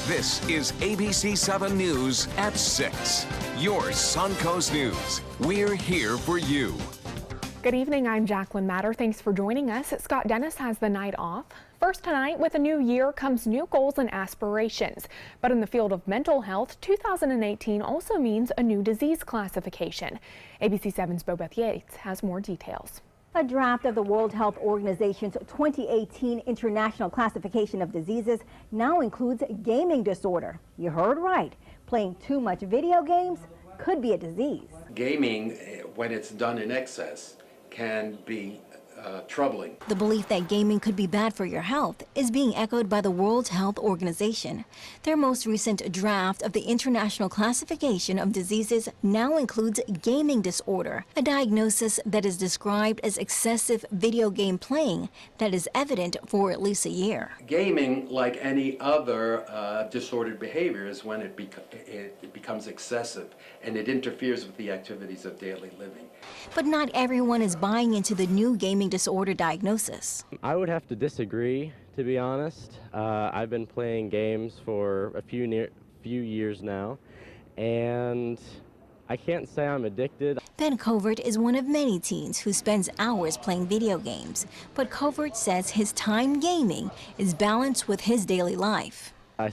This is ABC7 News at 6. Your Suncoast News. We're here for you. Good evening, I'm Jacqueline Matter. Thanks for joining us. Scott Dennis has the night off. First tonight, with a new year comes new goals and aspirations. But in the field of mental health, 2018 also means a new disease classification. ABC7's Bobeth Yates has more details. A draft of the World Health Organization's 2018 International Classification of Diseases now includes gaming disorder. You heard right. Playing too much video games could be a disease. Gaming, when it's done in excess, can be troubling. The belief that gaming could be bad for your health is being echoed by the World Health Organization. Their most recent draft of the International Classification of Diseases now includes gaming disorder, a diagnosis that is described as excessive video game playing that is evident for at least a year. Gaming, like any other disordered behaviors, when it becomes excessive and it interferes with the activities of daily living. But not everyone is buying into the new gaming disorder diagnosis. I would have to disagree, to be honest. I've been playing games for a few years now, and I can't say I'm addicted. Ben Covert is one of many teens who spends hours playing video games, but Covert says his time gaming is balanced with his daily life. I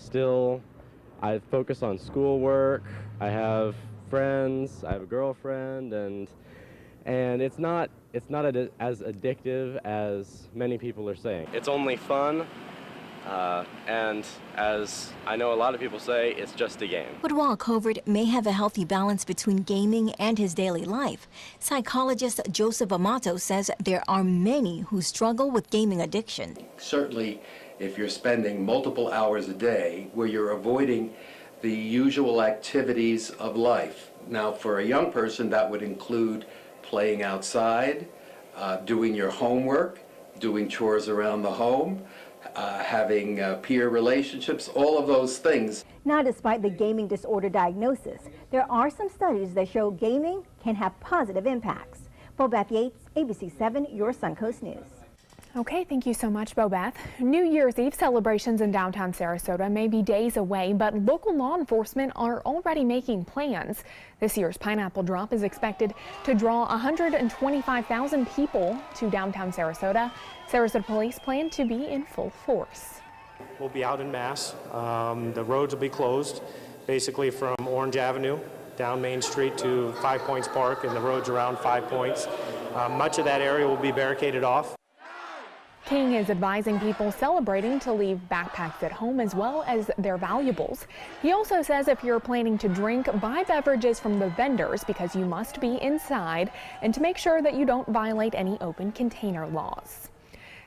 focus on schoolwork, I have friends, I have a girlfriend, and it's not as addictive as many people are saying. It's only fun, and as I know a lot of people say, it's just a game. But while Covert may have a healthy balance between gaming and his daily life, psychologist Joseph Amato says there are many who struggle with gaming addiction. Certainly, if you're spending multiple hours a day where you're avoiding the usual activities of life. Now, for a young person, that would include playing outside, doing your homework, doing chores around the home, having peer relationships, all of those things. Now, despite the gaming disorder diagnosis, there are some studies that show gaming can have positive impacts. Bobeth Yates, ABC7, your Suncoast News. Okay, thank you so much, Bobeth. New Year's Eve celebrations in downtown Sarasota may be days away, but local law enforcement are already making plans. This year's Pineapple Drop is expected to draw 125,000 people to downtown Sarasota. Sarasota police plan to be in full force. We'll be out in mass. The roads will be closed, basically from Orange Avenue down Main Street to 5 Points Park and the roads around 5 Points. Much of that area will be barricaded off. King is advising people celebrating to leave backpacks at home as well as their valuables. He also says if you're planning to drink, buy beverages from the vendors because you must be inside and to make sure that you don't violate any open container laws.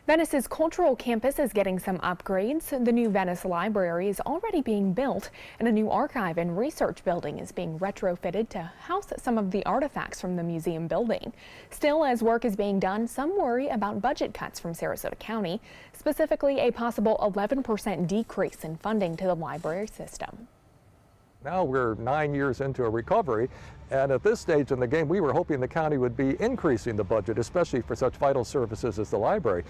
Venice's cultural campus is getting some upgrades. The new Venice Library is already being built, and a new archive and research building is being retrofitted to house some of the artifacts from the museum building. Still, as work is being done, some worry about budget cuts from Sarasota County, specifically a possible 11% decrease in funding to the library system. Now we're 9 years into a recovery, and at this stage in the game, we were hoping the county would be increasing the budget, especially for such vital services as the library.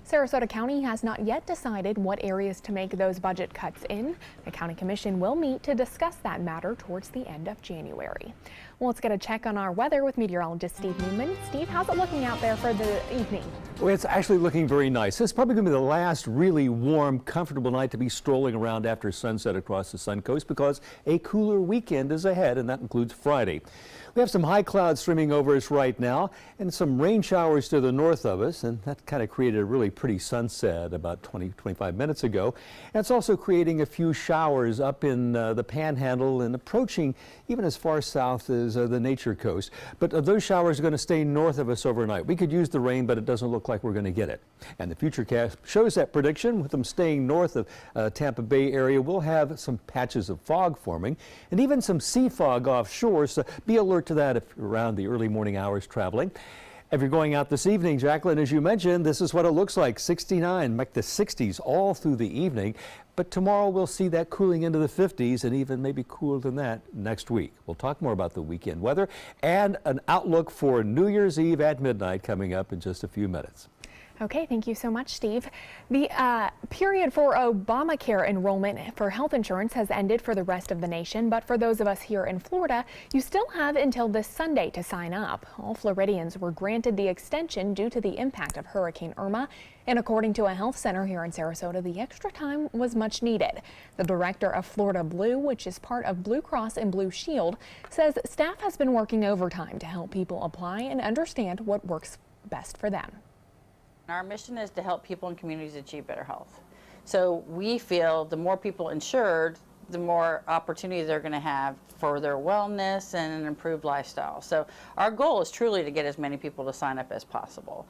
Sarasota County has not yet decided what areas to make those budget cuts in. The County Commission will meet to discuss that matter towards the end of January. Well, let's get a check on our weather with meteorologist Steve Newman. Steve, how's it looking out there for the evening? Well, it's actually looking very nice. It's probably going to be the last really warm, comfortable night to be strolling around after sunset across the Suncoast because a cooler weekend is ahead, and that includes Friday. We have some high clouds streaming over us right now and some rain showers to the north of us, and that kind of created a really pretty sunset about 20-25 minutes ago. And it's also creating a few showers up in the Panhandle and approaching even as far south as the Nature Coast. But those showers are going to stay north of us overnight. We could use the rain, but it doesn't look like we're going to get it. And the Futurecast shows that prediction. With them staying north of Tampa Bay area, we'll have some patches of fog forming and even some sea fog offshore, so be alert to that if you're around the early morning hours traveling. If you're going out this evening, Jacqueline, as you mentioned, this is what it looks like. 69, make the 60s all through the evening. But tomorrow we'll see that cooling into the 50s and even maybe cooler than that next week. We'll talk more about the weekend weather and an outlook for New Year's Eve at midnight coming up in just a few minutes. Okay, thank you so much, Steve. The period for Obamacare enrollment for health insurance has ended for the rest of the nation, but for those of us here in Florida, you still have until this Sunday to sign up. All Floridians were granted the extension due to the impact of Hurricane Irma, and according to a health center here in Sarasota, the extra time was much needed. The director of Florida Blue, which is part of Blue Cross and Blue Shield, says staff has been working overtime to help people apply and understand what works best for them. Our mission is to help people in communities achieve better health. So we feel the more people insured, the more opportunity they're going to have for their wellness and an improved lifestyle. So our goal is truly to get as many people to sign up as possible.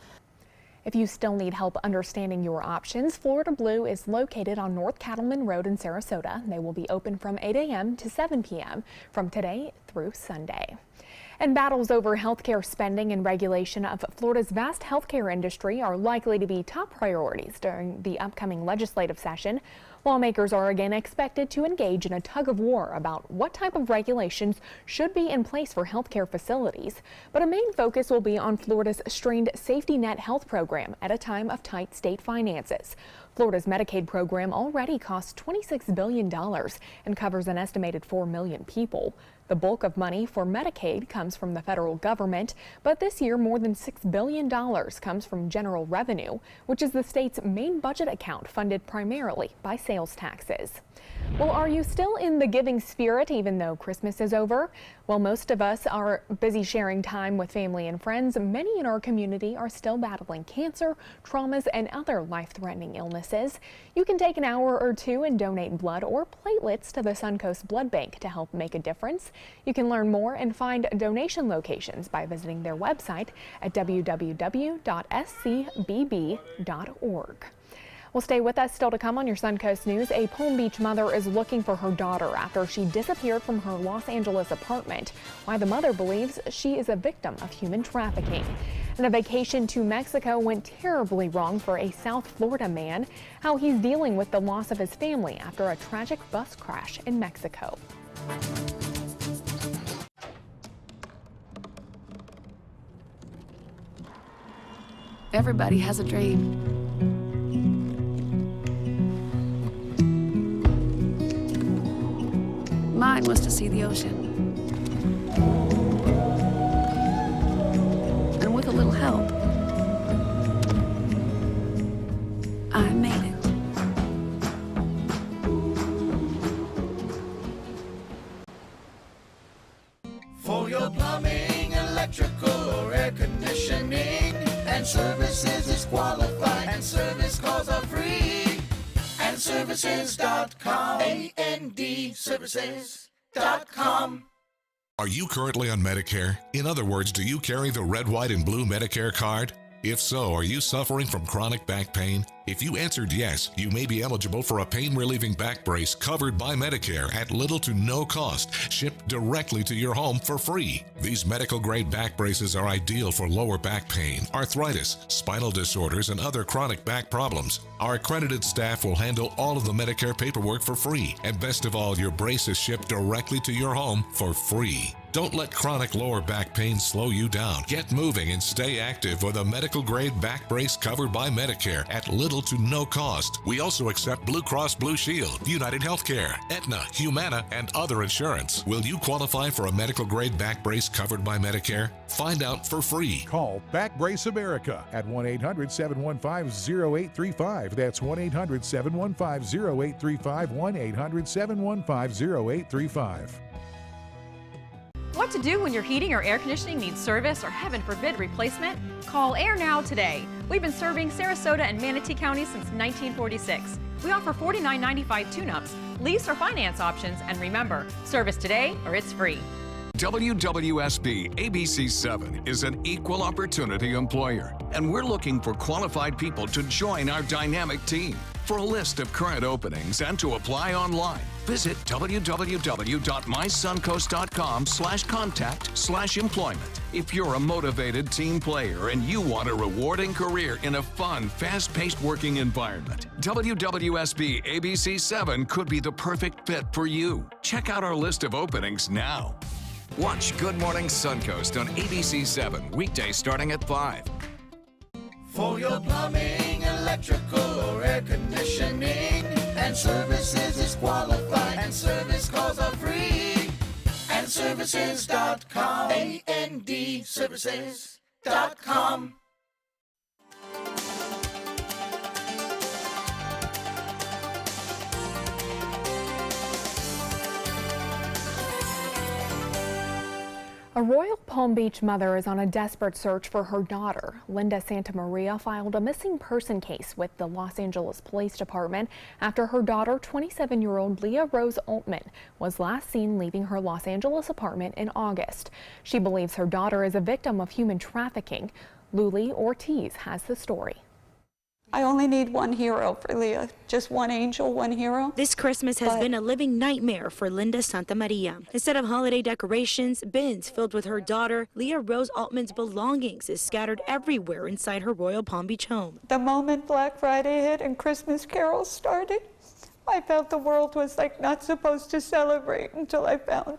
If you still need help understanding your options, Florida Blue is located on North Cattleman Road in Sarasota. They will be open from 8 a.m. to 7 p.m. from today through Sunday. And battles over healthcare spending and regulation of Florida's vast healthcare industry are likely to be top priorities during the upcoming legislative session. Lawmakers are again expected to engage in a tug of war about what type of regulations should be in place for healthcare facilities. But a main focus will be on Florida's strained safety net health program at a time of tight state finances. Florida's Medicaid program already costs $26 billion and covers an estimated 4 million people. The bulk of money for Medicaid comes from the federal government, but this year more than $6 billion comes from general revenue, which is the state's main budget account funded primarily by sales taxes. Well, are you still in the giving spirit even though Christmas is over? Well, most of us are busy sharing time with family and friends. Many in our community are still battling cancer, traumas, and other life-threatening illnesses. You can take an hour or two and donate blood or platelets to the Suncoast Blood Bank to help make a difference. You can learn more and find donation locations by visiting their website at www.scbb.org. Well, stay with us. Still to come on your Suncoast News, a Palm Beach mother is looking for her daughter after she disappeared from her Los Angeles apartment. Why the mother believes she is a victim of human trafficking. And a vacation to Mexico went terribly wrong for a South Florida man. How he's dealing with the loss of his family after a tragic bus crash in Mexico. Everybody has a dream. Mine was to see the ocean. And with a little help, I made it. For your plumbing, electrical, or air conditioning, and services is qualified, and service calls are free. And services.com, A-N-D, services.com. Are you currently on Medicare? In other words, do you carry the red, white, and blue Medicare card? If so, are you suffering from chronic back pain? If you answered yes, you may be eligible for a pain-relieving back brace covered by Medicare at little to no cost, shipped directly to your home for free. These medical-grade back braces are ideal for lower back pain, arthritis, spinal disorders, and other chronic back problems. Our accredited staff will handle all of the Medicare paperwork for free, and best of all, your brace is shipped directly to your home for free. Don't let chronic lower back pain slow you down. Get moving and stay active with a medical-grade back brace covered by Medicare at little to no cost. We also accept Blue Cross Blue Shield, United Healthcare, Aetna, Humana, and other insurance. Will you qualify for a medical-grade back brace covered by Medicare? Find out for free. Call Back Brace America at 1-800-715-0835. That's 1-800-715-0835, 1-800-715-0835. What to do when your heating or air conditioning needs service or, heaven forbid, replacement? Call Air Now today. We've been serving Sarasota and Manatee counties since 1946. We offer $49.95 tune-ups, lease or finance options, and remember, service today or it's free. WWSB ABC7 is an equal opportunity employer, and we're looking for qualified people to join our dynamic team. For a list of current openings and to apply online, visit www.mysuncoast.com/contact/employment. If you're a motivated team player and you want a rewarding career in a fun, fast-paced working environment, WWSB ABC7 could be the perfect fit for you. Check out our list of openings now. Watch Good Morning Suncoast on ABC7, weekdays starting at 5. For your plumbing, electrical, or air conditioning, and services is qualified, and service calls are free. AndServices.com. ANDServices.com. A Royal Palm Beach mother is on a desperate search for her daughter. Linda Santamaria filed a missing person case with the Los Angeles Police Department after her daughter, 27-year-old Leah Rose Altman, was last seen leaving her Los Angeles apartment in August. She believes her daughter is a victim of human trafficking. Luli Ortiz has the story. I only need one hero for Leah, just one angel, one hero. This Christmas has been a living nightmare for Linda Santamaria. Instead of holiday decorations, bins filled with her daughter, Leah Rose Altman's belongings is scattered everywhere inside her Royal Palm Beach home. The moment Black Friday hit and Christmas carols started, I felt the world was like not supposed to celebrate until I found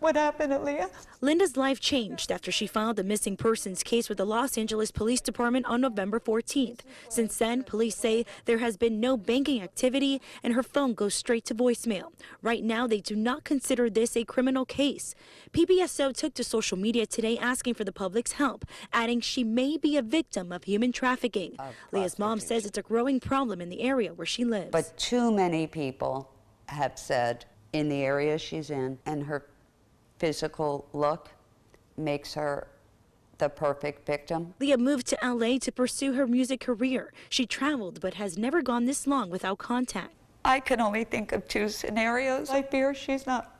what happened to Leah. Linda's life changed after she filed a missing persons case with the Los Angeles Police Department on November 14th. Since then, police say there has been no banking activity and her phone goes straight to voicemail. Right now, they do not consider this a criminal case. PBSO took to social media today asking for the public's help, adding she may be a victim of human trafficking. Leah's mom says it's a growing problem in the area where she lives. But too many people have said in the area she's in, and her physical look makes her the perfect victim. Leah moved to LA to pursue her music career. She traveled but has never gone this long without contact. I can only think of two scenarios. I fear she's not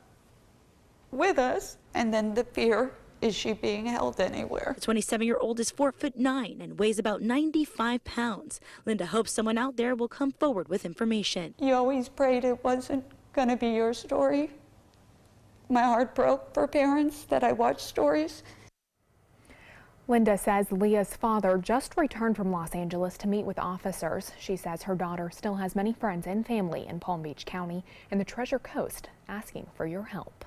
with us, and then the fear is she being held anywhere. The 27-year-old is 4'9" and weighs about 95 pounds. Linda hopes someone out there will come forward with information. You always prayed it wasn't going to be your story. My heart broke for parents that I watched stories. Linda says Leah's father just returned from Los Angeles to meet with officers. She says her daughter still has many friends and family in Palm Beach County and the Treasure Coast, asking for your help.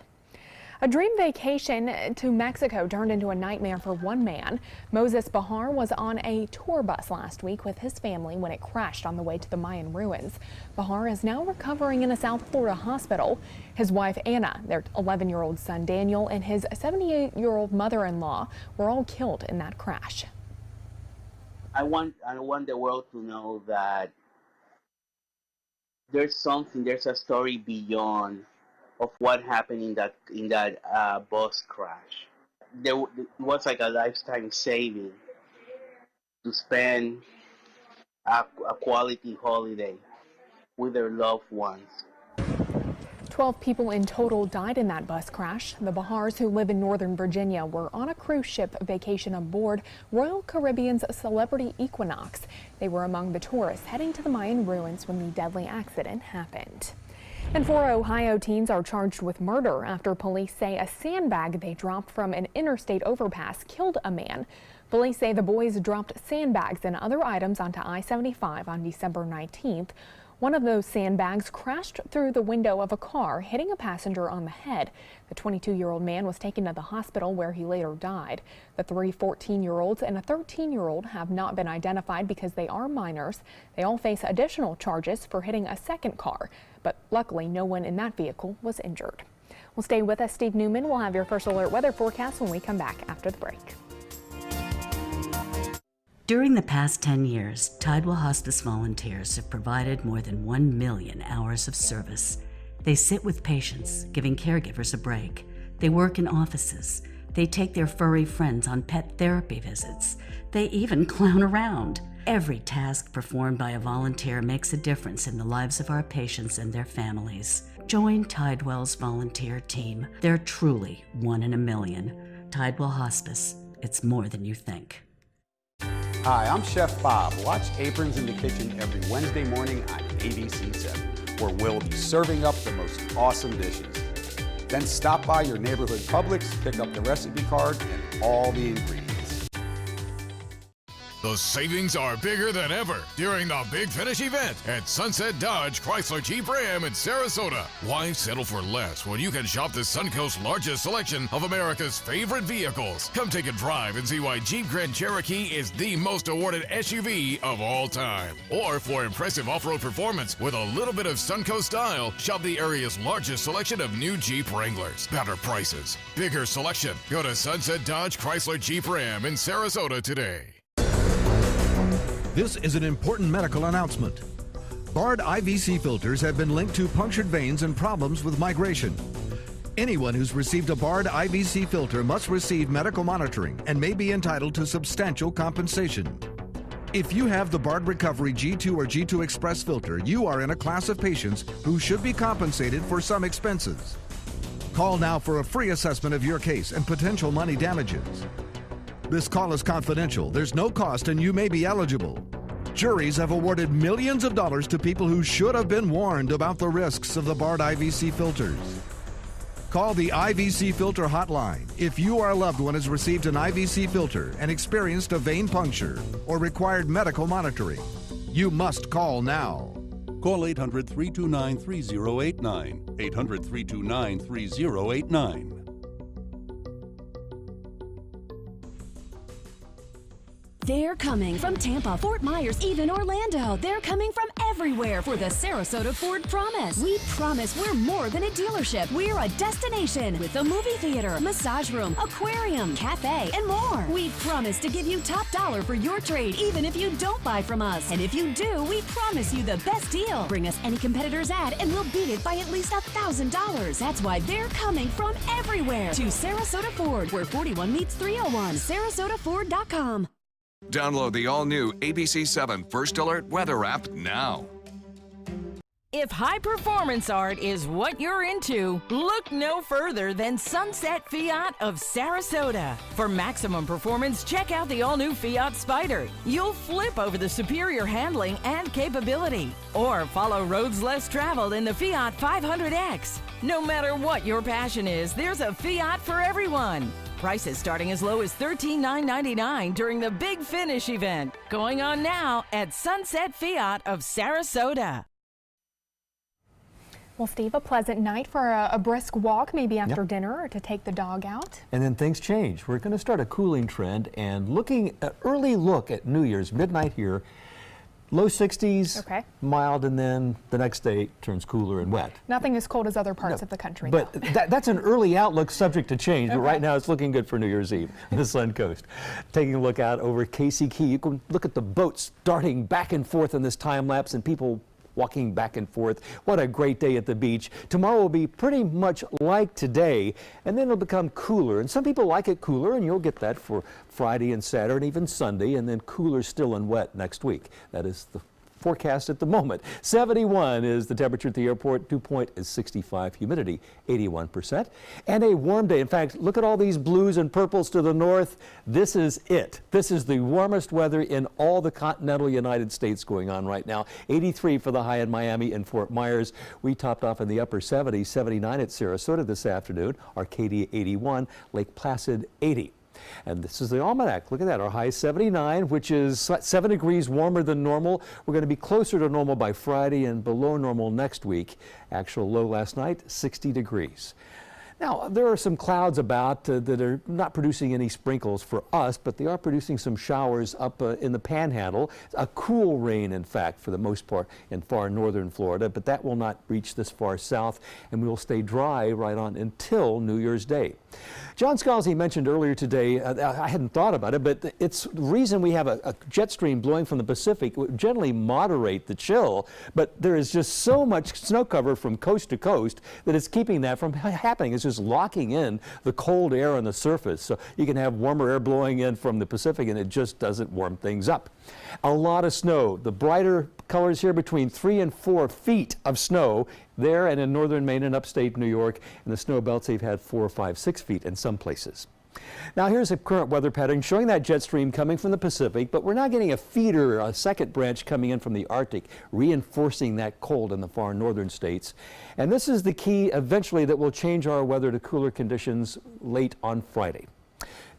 A dream vacation to Mexico turned into a nightmare for one man. Moses Bahar was on a tour bus last week with his family when it crashed on the way to the Mayan ruins. Bahar is now recovering in a South Florida hospital. His wife Anna, their 11-year-old son Daniel, and his 78-year-old mother-in-law were all killed in that crash. I want the world to know that there's a story beyond of what happened in that bus crash. It was like a lifetime saving to spend a quality holiday with their loved ones. 12 people in total died in that bus crash. The Bahars, who live in Northern Virginia, were on a cruise ship vacation aboard Royal Caribbean's Celebrity Equinox. They were among the tourists heading to the Mayan ruins when the deadly accident happened. And 4 Ohio teens are charged with murder after police say a sandbag they dropped from an interstate overpass killed a man. Police say the boys dropped sandbags and other items onto I-75 on December 19th. One of those sandbags crashed through the window of a car, hitting a passenger on the head. The 22-year-old man was taken to the hospital where he later died. The 3 14-year-olds and a 13-year-old have not been identified because they are minors. They all face additional charges for hitting a second car, but luckily no one in that vehicle was injured. Well, stay with us. Steve Newman will have your first alert weather forecast when we come back after the break. During the past 10 years, Tidewell Hospice volunteers have provided more than 1 million hours of service. They sit with patients, giving caregivers a break. They work in offices. They take their furry friends on pet therapy visits. They even clown around. Every task performed by a volunteer makes a difference in the lives of our patients and their families. Join Tidewell's volunteer team. They're truly 1 in a million. Tidewell Hospice. It's more than you think. Hi, I'm Chef Bob. Watch Aprons in the Kitchen every Wednesday morning on ABC7, where we'll be serving up the most awesome dishes. Then stop by your neighborhood Publix, pick up the recipe card and all the ingredients. The savings are bigger than ever during the Big Finish event at Sunset Dodge Chrysler Jeep Ram in Sarasota. Why settle for less when you can shop the Suncoast's largest selection of America's favorite vehicles? Come take a drive and see why Jeep Grand Cherokee is the most awarded SUV of all time. Or for impressive off-road performance with a little bit of Suncoast style, shop the area's largest selection of new Jeep Wranglers. Better prices, bigger selection. Go to Sunset Dodge Chrysler Jeep Ram in Sarasota today. This is an important medical announcement. Bard IVC filters have been linked to punctured veins and problems with migration. Anyone who's received a Bard IVC filter must receive medical monitoring and may be entitled to substantial compensation. If you have the Bard Recovery G2 or G2 Express filter, you are in a class of patients who should be compensated for some expenses. Call now for a free assessment of your case and potential money damages. This call is confidential. There's no cost and you may be eligible. Juries have awarded millions of dollars to people who should have been warned about the risks of the Bard IVC filters. Call the IVC Filter Hotline if you or a loved one has received an IVC filter and experienced a vein puncture or required medical monitoring. You must call now. Call 800-329-3089. 800-329-3089. They're coming from Tampa, Fort Myers, even Orlando. They're coming from everywhere for the Sarasota Ford Promise. We promise we're more than a dealership. We're a destination with a movie theater, massage room, aquarium, cafe, and more. We promise to give you top dollar for your trade, even if you don't buy from us. And if you do, we promise you the best deal. Bring us any competitor's ad and we'll beat it by at least $1,000. That's why they're coming from everywhere to Sarasota Ford, where 41 meets 301. SarasotaFord.com. Download the all-new ABC7 First Alert Weather app now. If high performance art is what you're into, look no further than Sunset Fiat of Sarasota. For maximum performance, check out the all-new Fiat Spider. You'll flip over the superior handling and capability. Or follow roads less traveled in the Fiat 500X. No matter what your passion is, there's a Fiat for everyone. Prices starting as low as $13,999 during the Big Finish event. Going on now at Sunset Fiat of Sarasota. Well, Steve, a pleasant night for a brisk walk, maybe after dinner, or to take the dog out. And then things change. We're going to start a cooling trend and looking an early look at New Year's, midnight here. Low 60s, okay. Mild, and then the next day it turns cooler and wet. Nothing as cold as other parts of the country. But that's an early outlook subject to change. Okay. But right now it's looking good for New Year's Eve on the Sun Coast. Taking a look out over Casey Key, you can look at the boats darting back and forth in this time lapse and people walking back and forth. What a great day at the beach. Tomorrow will be pretty much like today, and then it'll become cooler. And some people like it cooler, and you'll get that for Friday and Saturday and even Sunday, and then cooler still and wet next week. That is the forecast at the moment. 71 is the temperature at the airport. Dew point is 65, humidity 81%. And a warm day. In fact, look at all these blues and purples to the north. This is it. This is the warmest weather in all the continental United States going on right now. 83 for the high in Miami and Fort Myers. We topped off in the upper 70s, 79 at Sarasota this afternoon. Arcadia 81, Lake Placid 80. And this is the almanac. Look at that. Our high is 79, which is 7 degrees warmer than normal. We're going to be closer to normal by Friday and below normal next week. Actual low last night, 60 degrees. Now, there are some clouds about that are not producing any sprinkles for us, but they are producing some showers up in the Panhandle. A cool rain, in fact, for the most part in far northern Florida, but that will not reach this far south, and we will stay dry right on until New Year's Day. John Scalzi mentioned earlier today, I hadn't thought about it, but it's the reason we have a jet stream blowing from the Pacific would generally moderate the chill, but there is just so much snow cover from coast to coast that it's keeping that from happening. It's just locking in the cold air on the surface. So you can have warmer air blowing in from the Pacific and it just doesn't warm things up. A lot of snow. The brighter colors here between 3 and 4 feet of snow there and in northern Maine and upstate New York. And the snow belts, they've had 4, 5, 6 feet in some places. Now here's a current weather pattern showing that jet stream coming from the Pacific, but we're now getting a feeder, a second branch coming in from the Arctic, reinforcing that cold in the far northern states. And this is the key eventually that will change our weather to cooler conditions late on Friday.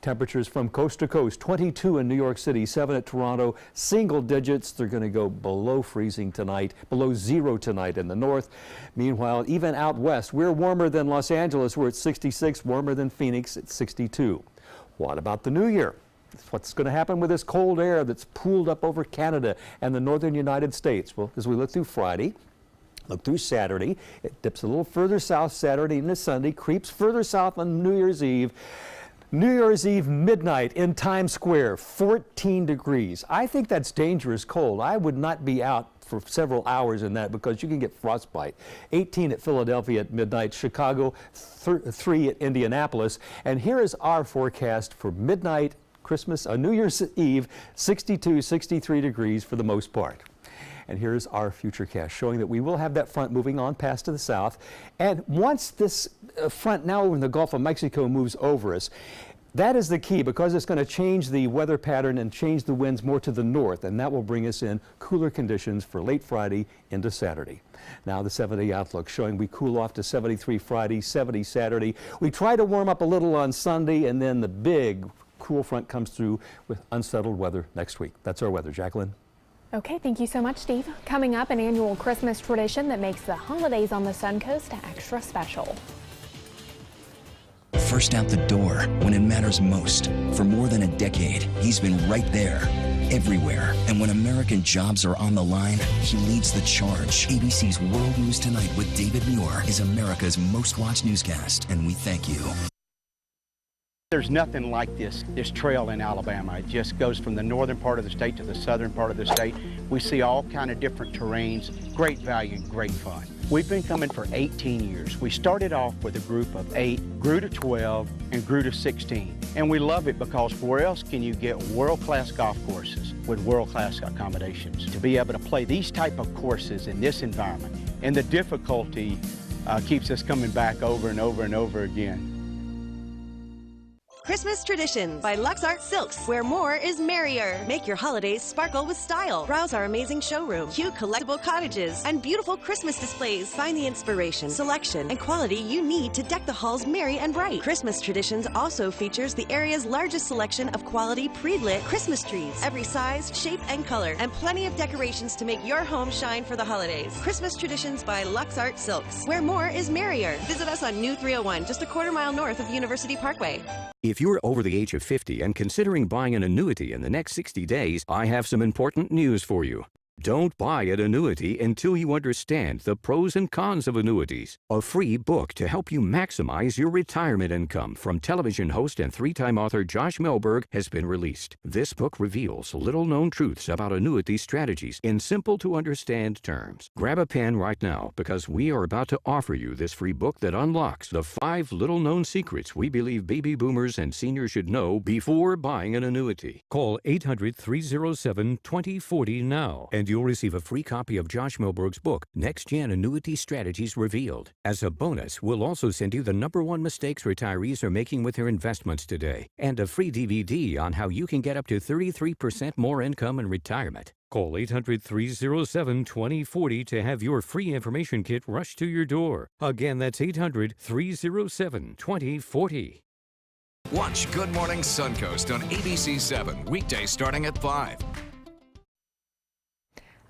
Temperatures from coast to coast, 22 in New York City, 7 at Toronto, single digits. They're going to go below freezing tonight, below 0 tonight in the north. Meanwhile, even out west, we're warmer than Los Angeles. We're at 66, warmer than Phoenix at 62. What about the new year? What's going to happen with this cold air that's pooled up over Canada and the northern United States? Well, as we look through Friday, look through Saturday, it dips a little further south Saturday into Sunday, creeps further south on New Year's Eve. New Year's Eve midnight in Times Square, 14 degrees. I think that's dangerous cold. I would not be out for several hours in that because you can get frostbite. 18 at Philadelphia at midnight, Chicago, 3 at Indianapolis. And here is our forecast for midnight, Christmas, New Year's Eve, 62, 63 degrees for the most part. And here's our futurecast showing that we will have that front moving on past to the south. And once this front now over in the Gulf of Mexico moves over us, that is the key because it's going to change the weather pattern and change the winds more to the north, and that will bring us in cooler conditions for late Friday into Saturday. Now the 7-day outlook showing we cool off to 73 Friday, 70 Saturday. We try to warm up a little on Sunday, and then the big cool front comes through with unsettled weather next week. That's our weather. Jacqueline? Okay, thank you so much, Steve. Coming up, an annual Christmas tradition that makes the holidays on the Suncoast extra special. First out the door when it matters most. For more than a decade, he's been right there, everywhere. And when American jobs are on the line, he leads the charge. ABC's World News Tonight with David Muir is America's most watched newscast, and we thank you. There's nothing like this trail in Alabama. It just goes from the northern part of the state to the southern part of the state. We see all kind of different terrains, great value and great fun. We've been coming for 18 years. We started off with a group of 8, grew to 12, and grew to 16. And we love it because where else can you get world-class golf courses with world-class accommodations? To be able to play these type of courses in this environment, and the difficulty keeps us coming back over and over and over again. Christmas Traditions by Lux Art Silks, where more is merrier. Make your holidays sparkle with style. Browse our amazing showroom, cute collectible cottages, and beautiful Christmas displays. Find the inspiration, selection, and quality you need to deck the halls merry and bright. Christmas Traditions also features the area's largest selection of quality pre-lit Christmas trees, every size, shape, and color, and plenty of decorations to make your home shine for the holidays. Christmas Traditions by Lux Art Silks, where more is merrier. Visit us on New 301, just a quarter-mile north of University Parkway. If you're over the age of 50 and considering buying an annuity in the next 60 days, I have some important news for you. Don't buy an annuity until you understand the pros and cons of annuities. A free book to help you maximize your retirement income from television host and 3-time author Josh Melberg has been released. This book reveals little-known truths about annuity strategies in simple-to-understand terms. Grab a pen right now because we are about to offer you this free book that unlocks the 5 little-known secrets we believe baby boomers and seniors should know before buying an annuity. Call 800-307-2040 now and you'll receive a free copy of Josh Melberg's book, Next Gen Annuity Strategies Revealed. As a bonus, we'll also send you the #1 mistakes retirees are making with their investments today, and a free DVD on how you can get up to 33% more income in retirement. Call 800-307-2040 to have your free information kit rushed to your door. Again, that's 800-307-2040. Watch Good Morning Suncoast on ABC7, weekdays starting at 5.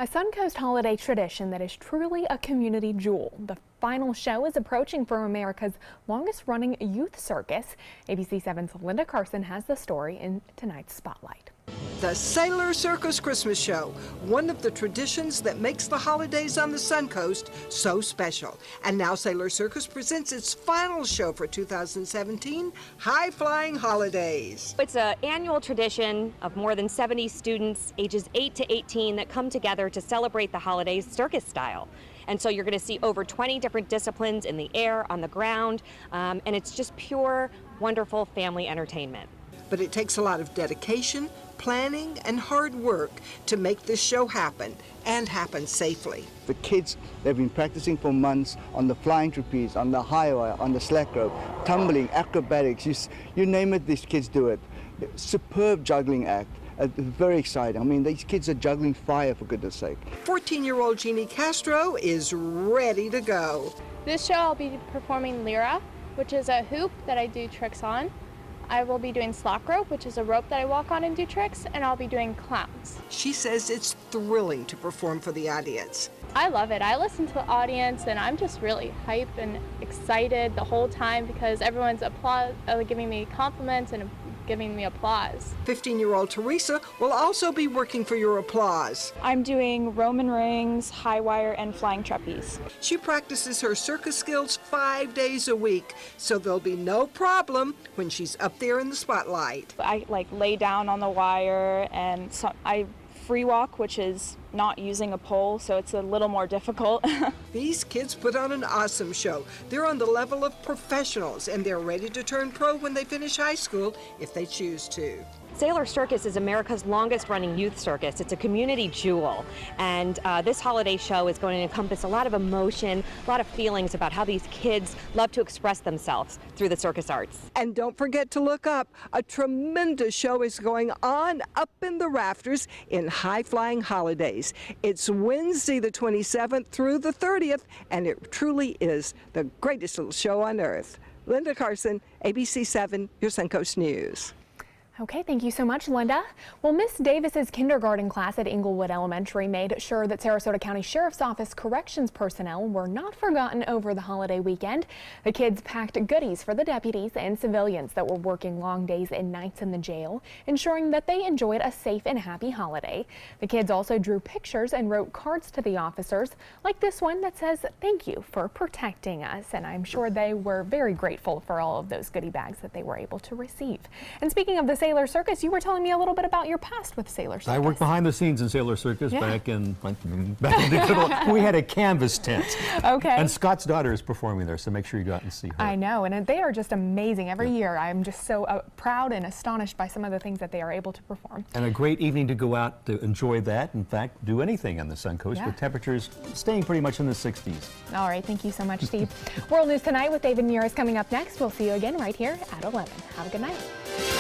A Suncoast holiday tradition that is truly a community jewel. The final show is approaching for America's longest-running youth circus. ABC7's Linda Carson has the story in tonight's Spotlight. The Sailor Circus Christmas Show, one of the traditions that makes the holidays on the Suncoast so special. And now Sailor Circus presents its final show for 2017, High Flying Holidays. It's an annual tradition of more than 70 students ages 8 to 18 that come together to celebrate the holidays circus style. And so you're going to see over 20 different disciplines in the air, on the ground, and it's just pure, wonderful family entertainment. But it takes a lot of dedication, planning, and hard work to make this show happen, and happen safely. The kids, they've been practicing for months on the flying trapeze, on the high wire, on the slack rope, tumbling, acrobatics, you name it, these kids do it. Superb juggling act. Very exciting. I mean, these kids are juggling fire, for goodness sake. 14-year-old Jeannie Castro is ready to go. This show I'll be performing Lyra, which is a hoop that I do tricks on. I will be doing slack rope, which is a rope that I walk on and do tricks, and I'll be doing clowns. She says it's thrilling to perform for the audience. I love it. I listen to the audience, and I'm just really hyped and excited the whole time because everyone's giving me compliments and giving me applause. 15-year-old Teresa will also be working for your applause. I'm doing Roman rings, high wire, and flying trapeze. She practices her circus skills 5 days a week, so there'll be no problem when she's up there in the spotlight. I lay down on the wire, and I free walk, which is not using a pole, so it's a little more difficult. These kids put on an awesome show. They're on the level of professionals, and they're ready to turn pro when they finish high school if they choose to. Sailor Circus is America's longest-running youth circus. It's a community jewel, and this holiday show is going to encompass a lot of emotion, a lot of feelings about how these kids love to express themselves through the circus arts. And don't forget to look up. A tremendous show is going on up in the rafters in High Flying Holidays. It's Wednesday the 27th through the 30th, and it truly is the greatest little show on earth. Linda Carson, ABC7, your Suncoast News. Okay, thank you so much, Linda. Well, Miss Davis's kindergarten class at Inglewood Elementary made sure that Sarasota County Sheriff's Office corrections personnel were not forgotten over the holiday weekend. The kids packed goodies for the deputies and civilians that were working long days and nights in the jail, ensuring that they enjoyed a safe and happy holiday. The kids also drew pictures and wrote cards to the officers, like this one that says, "Thank you for protecting us." And I'm sure they were very grateful for all of those goodie bags that they were able to receive. And speaking of the Sailor Circus, you were telling me a little bit about your past with Sailor Circus. I worked behind the scenes in Sailor Circus back in the good old, we had a canvas tent. Okay. And Scott's daughter is performing there, so make sure you go out and see her. I know, and they are just amazing every year. I'm just so proud and astonished by some of the things that they are able to perform. And a great evening to go out to enjoy that. In fact, do anything on the Suncoast with temperatures staying pretty much in the 60s. All right, thank you so much, Steve. World News Tonight with David Muir is coming up next. We'll see you again right here at 11. Have a good night.